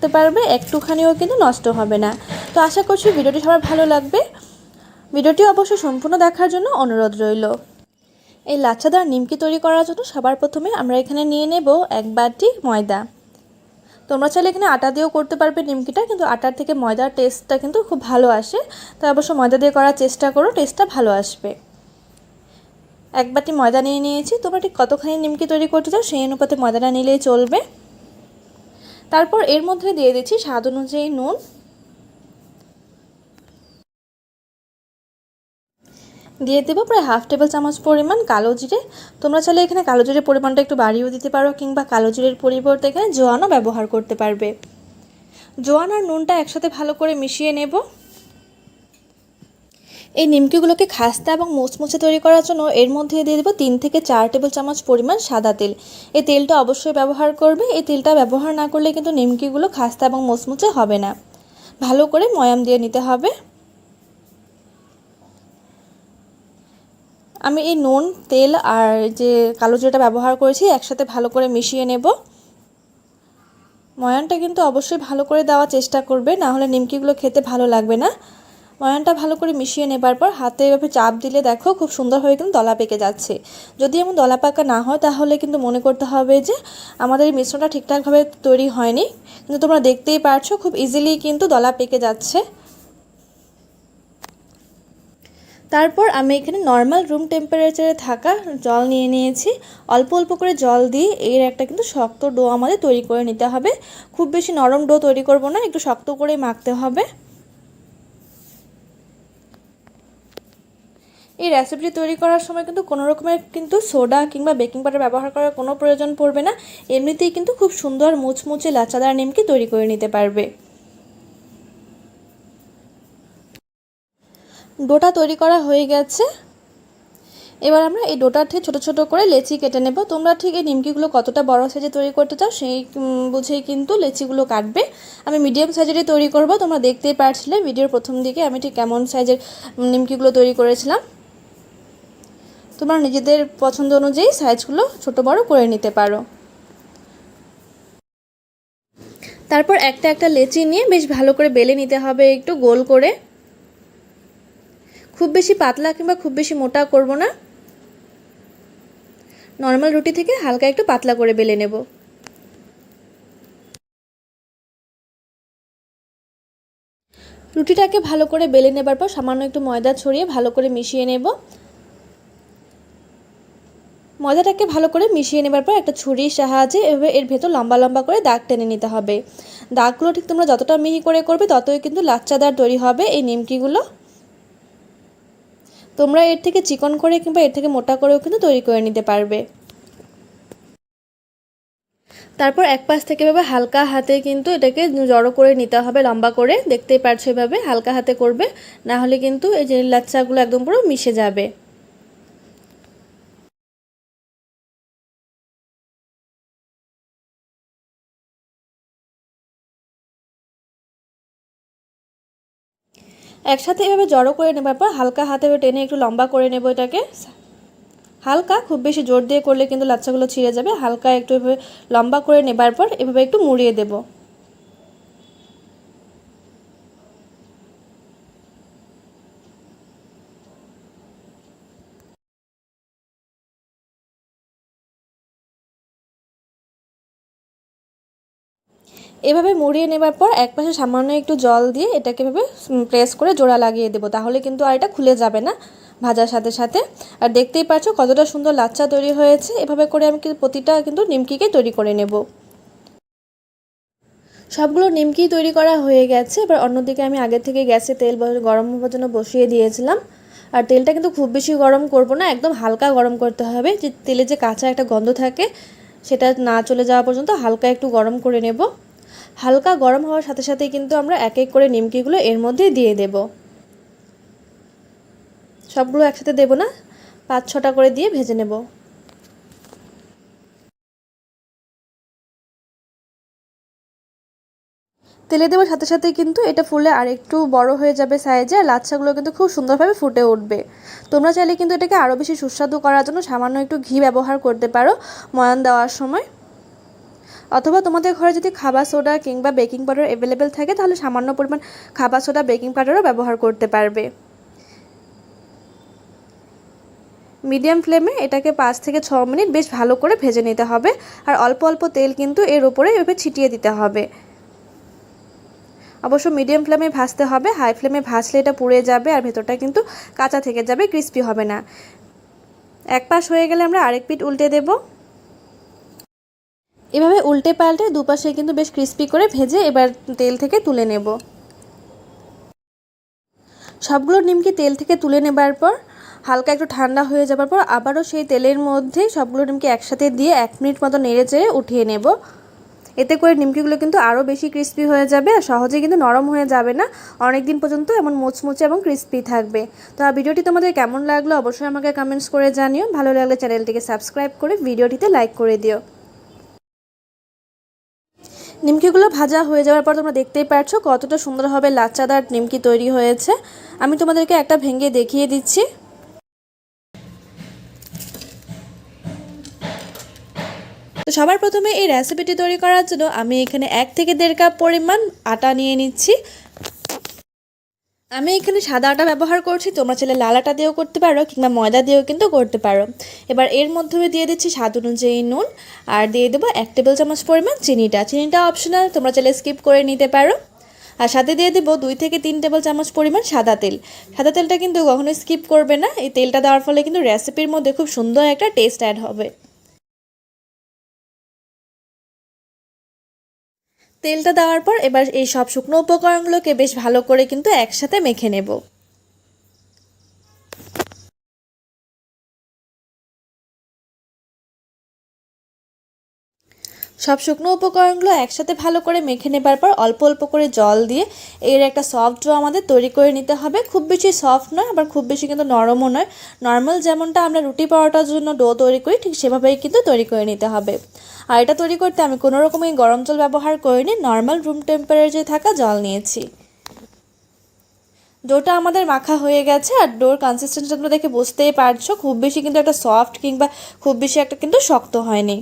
করতে পারবে, একটুখানিও কিন্তু নষ্ট হবে না। তো আশা করছি ভিডিওটি সবার ভালো লাগবে। ভিডিওটি অবশ্যই সম্পূর্ণ দেখার জন্য অনুরোধ রইল। এই লাচ্ছাদার নিমকি তৈরি করার জন্য সবার প্রথমে আমরা এখানে নিয়ে নেব 1 বাটি ময়দা। তোমরা চাইলে এখানে আটা দিয়েও করতে পারবে নিমকিটা, কিন্তু আটার থেকে ময়দার টেস্টটা কিন্তু খুব ভালো আসে। তাই অবশ্য ময়দা দিয়ে করার চেষ্টা করো, টেস্টটা ভালো আসবে। 1 বাটি ময়দা নিয়ে নিয়েছি। তোমরা ঠিক কতখানি নিমকি তৈরি করতে চাও সেই অনুপাতে ময়দাটা নিলেই চলবে। তারপর এর মধ্যে দিয়ে দিচ্ছি স্বাদ অনুযায়ী নুন, দিয়ে দেবো প্রায় 1/2 টেবিল চামচ পরিমাণ কালো জিরে। তোমরা চাইলে এখানে কালো জিরের পরিমাণটা একটু বাড়িয়েও দিতে পারো, কিংবা কালো জিরের পরিবর্তে এখানে জোয়ানও ব্যবহার করতে পারবে। জোয়ান আর নুনটা একসাথে ভালো করে মিশিয়ে নেব। এই নিমকিগুলোকে খাস্তা এবং মুচমুচে তৈরি করার জন্য এর মধ্যে দিয়ে দেবো 3 থেকে 4 টেবিল চামচ পরিমাণ সাদা তেল। এই তেলটা অবশ্যই ব্যবহার করবে। এই তেলটা ব্যবহার না করলে কিন্তু নিমকিগুলো খাস্তা এবং মুচমুচে হবে না। ভালো করে ময়াম দিয়ে নিতে হবে। আমি এই নুন, তেল আর যে কালো জিরাটা ব্যবহার করেছি একসাথে ভালো করে মিশিয়ে নেব। ময়ানটা কিন্তু অবশ্যই ভালো করে দেওয়ার চেষ্টা করবে, না হলে নিমকিগুলো খেতে ভালো লাগবে না। ময়ানটা ভালো করে মিশিয়ে নেবার পর হাতে এভাবে চাপ দিলে দেখো খুব সুন্দরভাবে কিন্তু দলা পেকে যাচ্ছে। যদি এমন দলা পাকা না হয় তাহলে কিন্তু মনে করতে হবে যে আমাদের এই মিশ্রণটা ঠিকঠাকভাবে তৈরি হয়নি। কিন্তু তোমরা দেখতেই পারছো খুব ইজিলি কিন্তু দলা পেকে যাচ্ছে। তারপর আমি এখানে নর্মাল রুম টেম্পারেচারে থাকা জল নিয়ে নিয়েছি। অল্প অল্প করে জল দিয়ে এর একটা কিন্তু শক্ত ডো আমাদের তৈরি করে নিতে হবে। খুব বেশি নরম ডো তৈরি করব না, একটু শক্ত করে মাখতে হবে। এই রেসিপিটি তৈরি করার সময় কিন্তু কোনো রকমের কিন্তু সোডা কিংবা বেকিং পাউডার ব্যবহার করার কোনো প্রয়োজন পড়বে না। এমনিতেই কিন্তু খুব সুন্দর মুচমুচে লাচ্ছাদার নিমকি তৈরি করে নিতে পারবে। ডোটা তৈরি করা হয়ে গেছে। এবার আমরা এই ডোটা থেকে ছোটো ছোটো করে লেচি কেটে নেব। তোমরা ঠিক এই নিমকিগুলো কতটা বড় সাইজে তৈরি করতে চাও সেই বুঝেই কিন্তু লেচিগুলো কাটবে। আমি মিডিয়াম সাইজেরই তৈরি করব। তোমরা দেখতেই পারছিলে ভিডিওর প্রথম দিকে আমি ঠিক কেমন সাইজের নিমকিগুলো তৈরি করেছিলাম। তোমরা নিজেদের পছন্দ অনুযায়ী সাইজগুলো ছোট বড় করে নিতে পারো। তারপর একটা একটা লেচি নিয়ে বেশ ভালো করে বেলে নিতে হবে, একটু গোল করে। খুব বেশি পাতলা কিংবা খুব বেশি মোটা করব না, নর্মাল রুটি থেকে হালকা একটু পাতলা করে বেলে নেব। রুটিটাকে ভালো করে বেলে নেবার পর সামান্য একটু ময়দা ছড়িয়ে ভালো করে মিশিয়ে নেব। ময়দাটাকে ভালো করে মিশিয়ে নেবার পর একটা ছুরির সাহায্যে এভাবে এর ভেতর লম্বা লম্বা করে দাগ টেনে নিতে হবে। দাগগুলো ঠিক তোমরা যতটা মিহি করে করবে ততই কিন্তু লাচ্ছাদার তৈরি হবে এই নিমকিগুলো। তোমরা এর থেকে চিকন করে কিংবা এর থেকে মোটা করেও কিন্তু তৈরি করে নিতে পারবে। তারপর এক পাশ থেকে এভাবে হালকা হাতে কিন্তু এটাকে জড়ো করে নিতে হবে, লম্বা করে। দেখতেই পারছো এভাবে হালকা হাতে করবে, না হলে কিন্তু এই যে লাচ্ছাগুলো একদম পুরো মিশে যাবে। একসাথে এভাবে জড়ো করে নেবার পর হালকা হাতে টেনে একটু লম্বা করে নেব এটাকে। হালকা, খুব বেশি জোর দিয়ে করলে কিন্তু লাচ্ছাগুলো ছিঁড়ে যাবে। হালকা একটু এভাবে লম্বা করে নেবার পর এভাবে একটু মুড়িয়ে দেব। এভাবে মুড়িয়ে নেবার পর এক পাশে সামান্য একটু জল দিয়ে এটাকে এভাবে প্রেস করে জোড়া লাগিয়ে দেবো, তাহলে কিন্তু আর এটা খুলে যাবে না ভাজার সাথে সাথে। আর দেখতেই পাচ্ছো কতটা সুন্দর লাচ্ছা তৈরি হয়েছে। এভাবে করে আমি প্রতিটা কিন্তু নিমকিকে তৈরি করে নেব। সবগুলো নিমকি তৈরি করা হয়ে গেছে। এবার অন্যদিকে আমি আগে থেকে গ্যাসে তেল গরম হওয়ার জন্য বসিয়ে দিয়েছিলাম। আর তেলটা কিন্তু খুব বেশি গরম করব না, একদম হালকা গরম করতে হবে। যে তেলে যে কাঁচা একটা গন্ধ থাকে সেটা না চলে যাওয়া পর্যন্ত হালকা একটু গরম করে নেব। হালকা গরম হওয়ার সাথে সাথেই কিন্তু আমরা এক এক করে নিমকিগুলো এর মধ্যে দিয়ে দেব। সবগুলো একসাথে দেব না, 5-6টা করে দিয়ে ভেজে নেব। তেলে দেওয়ার সাথে সাথে কিন্তু এটা ফুলে আর একটু বড় হয়ে যাবে সাইজে, আর লাচ্ছাগুলো কিন্তু খুব সুন্দরভাবে ফুটে উঠবে। তোমরা চাইলে কিন্তু এটাকে আরও বেশি সুস্বাদু করার জন্য সামান্য একটু ঘি ব্যবহার করতে পারো ময়ান দেওয়ার সময়। অথবা তোমাদের ঘরে যদি খাবার সোডা কিংবা বেকিং পাউডার অ্যাভেলেবেল থাকে তাহলে সামান্য পরিমাণ খাবার সোডা বেকিং পাউডারও ব্যবহার করতে পারবে। মিডিয়াম ফ্লেমে এটাকে 5 থেকে 6 মিনিট বেশ ভালো করে ভেজে নিতে হবে। আর অল্প অল্প তেল কিন্তু এর উপরে এভাবে ছিটিয়ে দিতে হবে। অবশ্য মিডিয়াম ফ্লেমে ভাজতে হবে, হাই ফ্লেমে ভাজলে এটা পুড়ে যাবে আর ভেতরটা কিন্তু কাঁচা থেকে যাবে, ক্রিস্পি হবে না। এক পাশ হয়ে গেলে আমরা আরেক পিঠ উল্টে দেব। এভাবে উল্টে পাল্টে দুপাশে কিন্তু বেশ ক্রিস্পি করে ভেজে এবার তেল থেকে তুলে নেব। সবগুলো নিমকি তেল থেকে তুলে নেবার পর হালকা একটু ঠান্ডা হয়ে যাবার পর আবারও সেই তেলের মধ্যে সবগুলো নিমকি একসাথে দিয়ে 1 মিনিট মতো নেড়ে চেড়ে উঠিয়ে নেব। এতে করে নিমকিগুলো কিন্তু আরও বেশি ক্রিস্পি হয়ে যাবে আর সহজে কিন্তু নরম হয়ে যাবে না, অনেক দিন পর্যন্ত এমন মুচমুচে এবং ক্রিস্পি থাকবে। তো ভিডিওটি তোমাদের কেমন লাগলো অবশ্যই আমাকে কমেন্টস করে জানিও। ভালো লাগলে চ্যানেলটিকে সাবস্ক্রাইব করে ভিডিওটিতে লাইক করে দিও। নিমকিগুলো ভাজা হয়ে যাওয়ার পর তোমরা দেখতেই পাচ্ছ কতটা সুন্দরভাবে লাচ্চাদার নিমকি তৈরি হয়েছে। আমি তোমাদেরকে একটা ভেঙে দেখিয়ে দিচ্ছি। তো সবার প্রথমে এই রেসিপিটি তৈরি করার জন্য আমি এখানে 1 থেকে 1.5 কাপ পরিমাণ আটা নিয়ে নিচ্ছি। আমি এখানে সাদা আটা ব্যবহার করছি, তোমরা চাইলে লাল আটা দিয়েও করতে পারো কিংবা ময়দা দিয়েও কিন্তু করতে পারো। এবার এর মধ্যে দিয়ে দিচ্ছি স্বাদ অনুযায়ী নুন আর দিয়ে দেবো 1 টেবিল চামচ পরিমাণ চিনিটা অপশনাল, তোমরা চাইলে স্কিপ করে নিতে পারো। আর সাথে দিয়ে দেবো 2 থেকে 3 টেবিল চামচ পরিমাণ সাদা তেলটা কিন্তু কখনোই স্কিপ করবে না। এই তেলটা দেওয়ার ফলে কিন্তু রেসিপির মধ্যে খুব সুন্দর একটা টেস্ট অ্যাড হবে। তেলটা দেওয়ার পর এবার এই সব শুকনো উপকরণগুলোকে বেশ ভালো করে কিন্তু একসাথে মেখে নেব। সব শুকনো উপকরণগুলো একসাথে ভালো করে মেখে নেবার পর অল্প অল্প করে জল দিয়ে এর একটা সফট ডো আমাদের তৈরি করে নিতে হবে। খুব বেশি সফট নয়, আবার খুব বেশি কিন্তু নরমও নয়। নর্মাল যেমনটা আমরা রুটি পরোটার জন্য ডো তৈরি করি ঠিক সেভাবেই কিন্তু তৈরি করে নিতে হবে। আর এটা তৈরি করতে আমি কোনো রকমই গরম জল ব্যবহার করিনি, নর্মাল রুম টেম্পারেচারে থাকা জল নিয়েছি। ডোটা আমাদের মাখা হয়ে গেছে আর ডোর কনসিস্টেন্সি তোমরা দেখে বুঝতেই পারছো খুব বেশি কিন্তু একটা সফট কিংবা খুব বেশি একটা কিন্তু শক্ত হয়নি।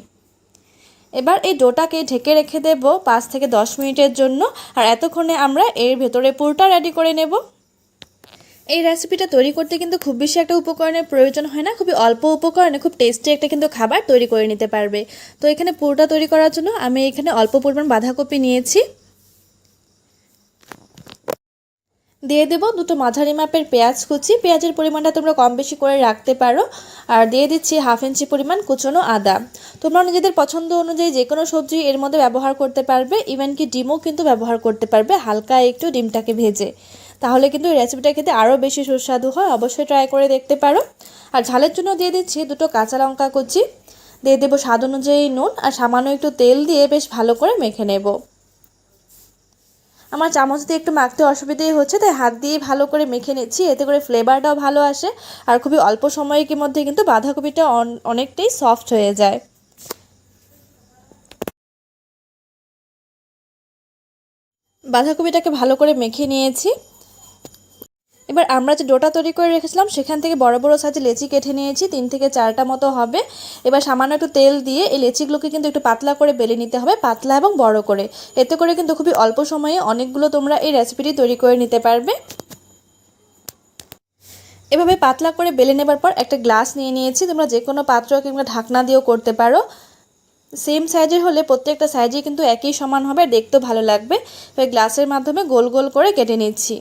এবার এই ডোটাকে ঢেকে রেখে দেব 5 থেকে 10 মিনিটের জন্য। আর এতক্ষণে আমরা এর ভেতরে পুরটা রেডি করে নেব। এই রেসিপিটা তৈরি করতে কিন্তু খুব বেশি একটা উপকরণের প্রয়োজন হয় না, খুবই অল্প উপকরণে খুব টেস্টি একটা কিন্তু খাবার তৈরি করে নিতে পারবে। তো এখানে পুরটা তৈরি করার জন্য আমি এখানে অল্প পরিমাণ বাঁধাকপি নিয়েছি, দিয়ে দেবো 2টো মাঝারি মাপের পেঁয়াজ কুচি, পেঁয়াজের পরিমাণটা তোমরা কম বেশি করে রাখতে পারো। আর দিয়ে দিচ্ছি 1/2 ইঞ্চি পরিমাণ কুচনো আদা। তোমরা নিজেদের পছন্দ অনুযায়ী যে কোনো সবজি এর মধ্যে ব্যবহার করতে পারবে, ইভেন কি ডিমও কিন্তু ব্যবহার করতে পারবে হালকা একটু ডিমটাকে ভেজে, তাহলে কিন্তু এই রেসিপিটা খেতে আরও বেশি সুস্বাদু হয়। অবশ্যই ট্রাই করে দেখতে পারো। আর ঝালের জন্য দিয়ে দিচ্ছি 2টো কাঁচা লঙ্কা কুচি, দিয়ে দেবো স্বাদ অনুযায়ী নুন আর সামান্য একটু তেল দিয়ে বেশ ভালো করে মেখে নেব। আমার চামচ দিয়ে একটু মাখতে অসুবিধাই হচ্ছে, তাই হাত দিয়ে ভালো করে মেখে নিচ্ছি, এতে করে ফ্লেভারটাও ভালো আসে আর খুবই অল্প সময়ের মধ্যে কিন্তু বাঁধাকপিটা অনেকটাই সফট হয়ে যায়। বাঁধাকপিটাকে ভালো করে মেখে নিয়েছি। এবার আমরা যে ডোটা তৈরি করে রেখেছিলাম সেখান থেকে বড় বড় সাইজে লেচি কেটে নিয়েছি, 3 থেকে 4টা মতো হবে। এবার সামান্য একটু তেল দিয়ে এই লেচিগুলোকে কিন্তু একটু পাতলা করে বেলে নিতে হবে, পাতলা এবং বড় করে। এতে করে কিন্তু খুবই অল্প সময়ে অনেকগুলো তোমরা এই রেসিপিটি তৈরি করে নিতে পারবে। এভাবে পাতলা করে বেলে নেবার পর একটা গ্লাস নিয়ে নিয়েছি, তোমরা যে কোনো পাত্র কিংবা ঢাকনা দিয়েও করতে পারো। সেম সাইজের হলে প্রত্যেকটা সাইজে কিন্তু একই সমান হবে আর দেখতেও ভালো লাগবে। এবার গ্লাসের মাধ্যমে গোল গোল করে কেটে নিচ্ছি।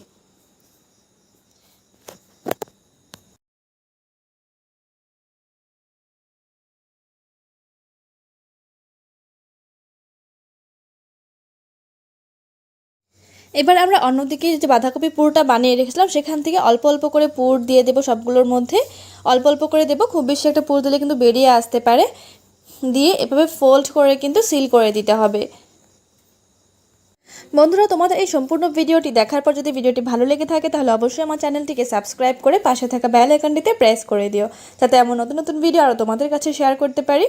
এবার আমরা অন্যদিকে যে বাঁধাকপি পুরটা বানিয়ে রেখেছিলাম সেখান থেকে অল্প অল্প করে পুর দিয়ে দেবো সবগুলোর মধ্যে, অল্প অল্প করে দেবো, খুব বেশি একটা পুর দিলে কিন্তু বেরিয়ে আসতে পারে। দিয়ে এভাবে ফোল্ড করে কিন্তু সিল করে দিতে হবে। বন্ধুরা, তোমাদের এই সম্পূর্ণ ভিডিওটি দেখার পর যদি ভিডিওটি ভালো লেগে থাকে তাহলে অবশ্যই আমার চ্যানেলটিকে সাবস্ক্রাইব করে পাশে থাকা বেল আইকনটিতে প্রেস করে দিও, যাতে এমন নতুন নতুন ভিডিও আরও তোমাদের কাছে শেয়ার করতে পারি।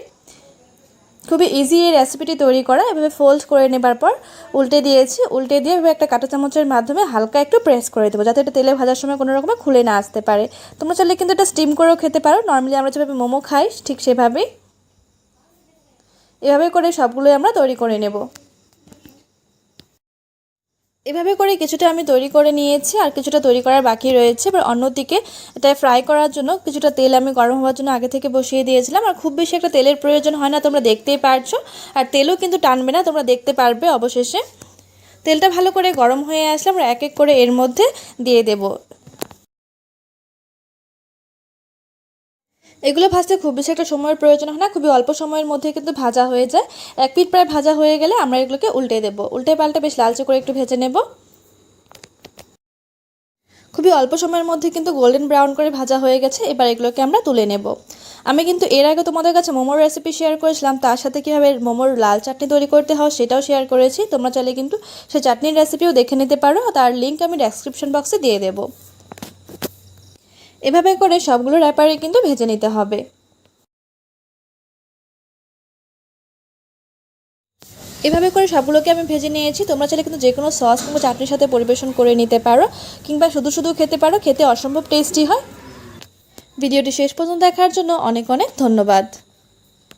খুবই ইজি এই রেসিপিটি তৈরি করা। এভাবে ফোল্ড করে নেবার পর উল্টে দিয়েছি, উল্টে দিয়ে এভাবে একটা কাঁটা চামচের মাধ্যমে হালকা একটু প্রেস করে দেবো, যাতে এটা তেলে ভাজার সময় কোনো রকমে খুলে না আসতে পারে। তোমরা চাইলে কিন্তু এটা স্টিম করেও খেতে পারো, নর্মালি আমরা যেভাবে মোমো খাই ঠিক সেভাবেই। এভাবে করে সবগুলোই আমরা তৈরি করে নেব। এভাবে করে কিছুটা আমি তৈরি করে নিয়েছি, আর কিছুটা তৈরি করার বাকি রয়েছে। এবার অন্যদিকে এটা ফ্রাই করার জন্য কিছুটা তেল আমি গরম হওয়ার জন্য আগে থেকে বসিয়ে দিয়েছিলাম। আর খুব বেশি একটা তেলের প্রয়োজন হয় না, তোমরা দেখতেই পারছো। আর তেলও কিন্তু টানবে না, তোমরা দেখতে পারবে অবশেষে। তেলটা ভালো করে গরম হয়ে আসলে আমরা এক এক করে এর মধ্যে দিয়ে দেব। এগুলো ভাজতে খুব বেশি একটা সময়ের প্রয়োজন হয় না, খুবই অল্প সময়ের মধ্যে কিন্তু ভাজা হয়ে যায়। এক পিঠ প্রায় ভাজা হয়ে গেলে আমরা এগুলোকে উল্টে দেব। উল্টে পাল্টে বেশ লালচে করে একটু ভেজে নেব। খুবই অল্প সময়ের মধ্যে কিন্তু গোল্ডেন ব্রাউন করে ভাজা হয়ে গেছে। এবার এগুলোকে আমরা তুলে নেব। আমি কিন্তু এর আগে তোমাদের কাছে মোমোর রেসিপি শেয়ার করেছিলাম, তার সাথে কীভাবে মোমোর লাল চাটনি তৈরি করতে হয় সেটাও শেয়ার করেছি। তোমরা চাইলে কিন্তু সেই চাটনির রেসিপিও দেখে নিতে পারো, তার লিঙ্ক আমি ডেসক্রিপশন বক্সে দিয়ে দেবো। এভাবে করে সবগুলো র্যাপারে কিন্তু ভেজে নিতে হবে। এভাবে করে সবগুলোকে আমি ভেজে নিয়েছি। তোমরা চাইলে কিন্তু যে কোনো সস কিংবা চাটনির সাথে পরিবেশন করে নিতে পারো, কিংবা শুধু শুধু খেতে পারো, খেতে অসম্ভব টেস্টি হয়। ভিডিওটি শেষ পর্যন্ত দেখার জন্য অনেক অনেক ধন্যবাদ।